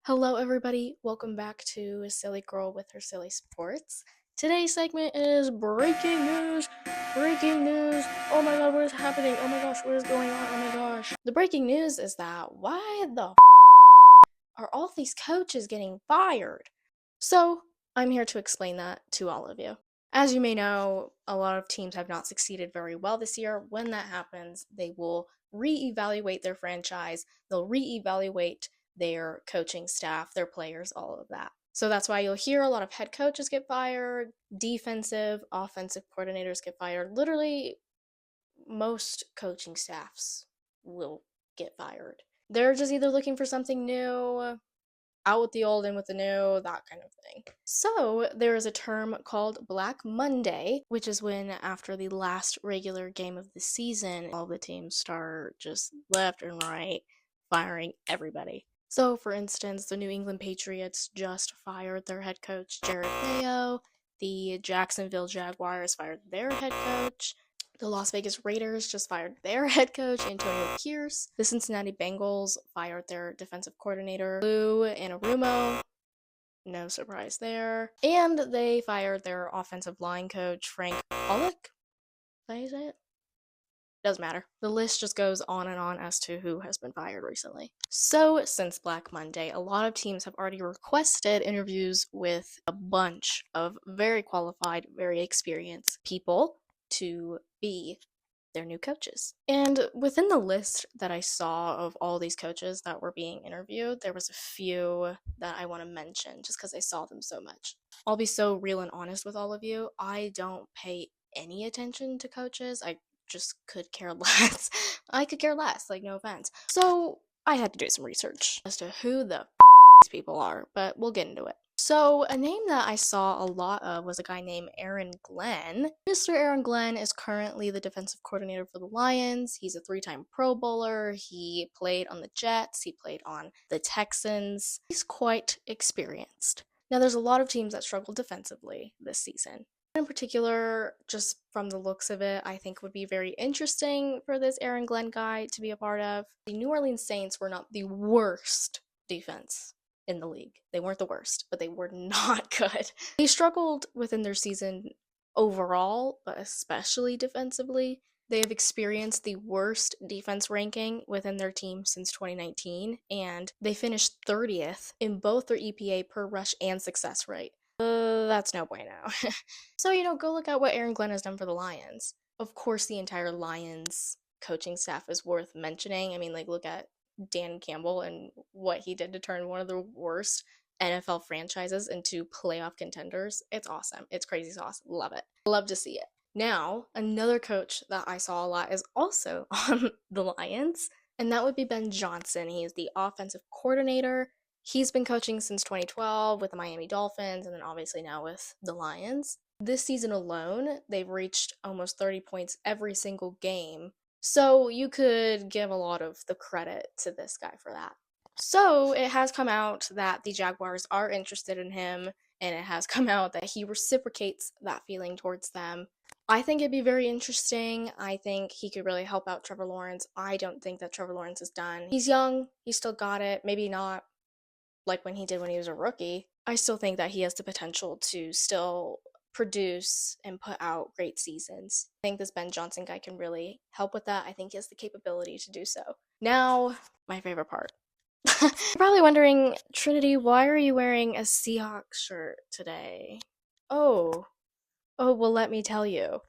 Hello, everybody. Welcome back to a Silly Girl with Her Silly Sports. Today's segment is breaking news. Breaking news. Oh my god, what is happening? Oh my gosh, what is going on? Oh my gosh. The breaking news is that why the are all these coaches getting fired? So, I'm here to explain that to all of you. As you may know, a lot of teams have not succeeded very well this year. When that happens, they will reevaluate their franchise, they'll reevaluate their coaching staff, their players, all of that. So that's why you'll hear a lot of head coaches get fired, defensive, offensive coordinators get fired. Literally, most coaching staffs will get fired. They're just either looking for something new, out with the old, in with the new, that kind of thing. So, there is a term called Black Monday, which is when, after the last regular game of the season, all the teams start just left and right firing everybody. So, for instance, the New England Patriots just fired their head coach, Jared Mayo. The Jacksonville Jaguars fired their head coach. The Las Vegas Raiders just fired their head coach, Antonio Pierce. The Cincinnati Bengals fired their defensive coordinator, Lou Anarumo. No surprise there. And they fired their offensive line coach, Frank Pollock. Did I say it? Doesn't matter. The list just goes on and on as to who has been fired recently. So, since Black Monday, a lot of teams have already requested interviews with a bunch of very qualified, very experienced people to be their new coaches. And within the list that I saw of all these coaches that were being interviewed, there was a few that I want to mention just because I saw them so much. I'll be so real and honest with all of you. I don't pay any attention to coaches. I just could care less. I could care less, like, no offense. So I had to do some research as to who the these people are, but we'll get into it. So, a name that I saw a lot of was a guy named Aaron Glenn. Mr. Aaron Glenn is currently the defensive coordinator for the Lions. He's a 3-time Pro Bowler. He played on the Jets. He played on the Texans. He's quite experienced. Now, there's a lot of teams that struggle defensively this season. In particular, just from the looks of it, I think would be very interesting for this Aaron Glenn guy to be a part of. The New Orleans Saints were not the worst defense in the league. They weren't the worst, but they were not good. They struggled within their season overall, but especially defensively. They have experienced the worst defense ranking within their team since 2019, and they finished 30th in both their EPA per rush and success rate. That's no bueno. So, go look at what Aaron Glenn has done for the Lions. Of course, the entire Lions coaching staff is worth mentioning. I mean, look at Dan Campbell and what he did to turn one of the worst NFL franchises into playoff contenders. It's awesome. It's crazy sauce. Love it. Love to see it. Now, another coach that I saw a lot is also on the Lions, and that would be Ben Johnson. He is the offensive coordinator. He's been coaching since 2012 with the Miami Dolphins and then obviously now with the Lions. This season alone, they've reached almost 30 points every single game. So you could give a lot of the credit to this guy for that. So it has come out that the Jaguars are interested in him, and it has come out that he reciprocates that feeling towards them. I think it'd be very interesting. I think he could really help out Trevor Lawrence. I don't think that Trevor Lawrence is done. He's young, he's still got it, maybe not like when he did when he was a rookie. I still think that he has the potential to still produce and put out great seasons. I think this Ben Johnson guy can really help with that. I think he has the capability to do so. Now, my favorite part. You're probably wondering, Trinity, why are you wearing a Seahawks shirt today? Oh, well, let me tell you.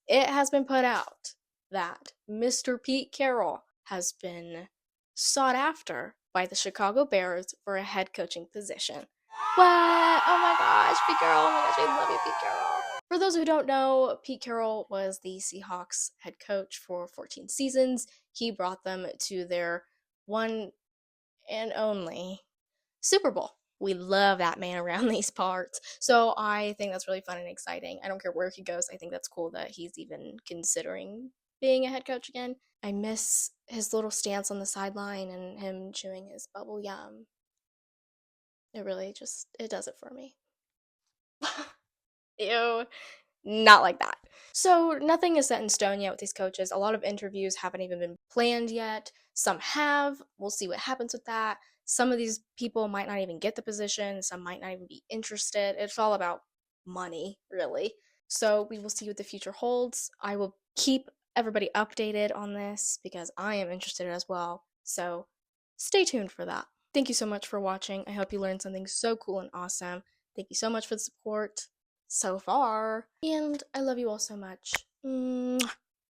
It has been put out that Mr. Pete Carroll has been sought after by the Chicago Bears for a head coaching position. What? Oh my gosh, Pete Carroll. Oh my gosh, I love you, Pete Carroll. For those who don't know, Pete Carroll was the Seahawks head coach for 14 seasons. He brought them to their one and only Super Bowl. We love that man around these parts. So I think that's really fun and exciting. I don't care where he goes. I think that's cool that he's even considering being a head coach again. I miss his little stance on the sideline and him chewing his bubble yum. It really it does it for me. Ew. Not like that. So nothing is set in stone yet with these coaches. A lot of interviews haven't even been planned yet. Some have. We'll see what happens with that. Some of these people might not even get the position, some might not even be interested. It's all about money, really. So we will see what the future holds. I will keep everybody updated on this because I am interested as well. So stay tuned for that. Thank you so much for watching. I hope you learned something so cool and awesome. Thank you so much for the support so far. And I love you all so much. Mwah.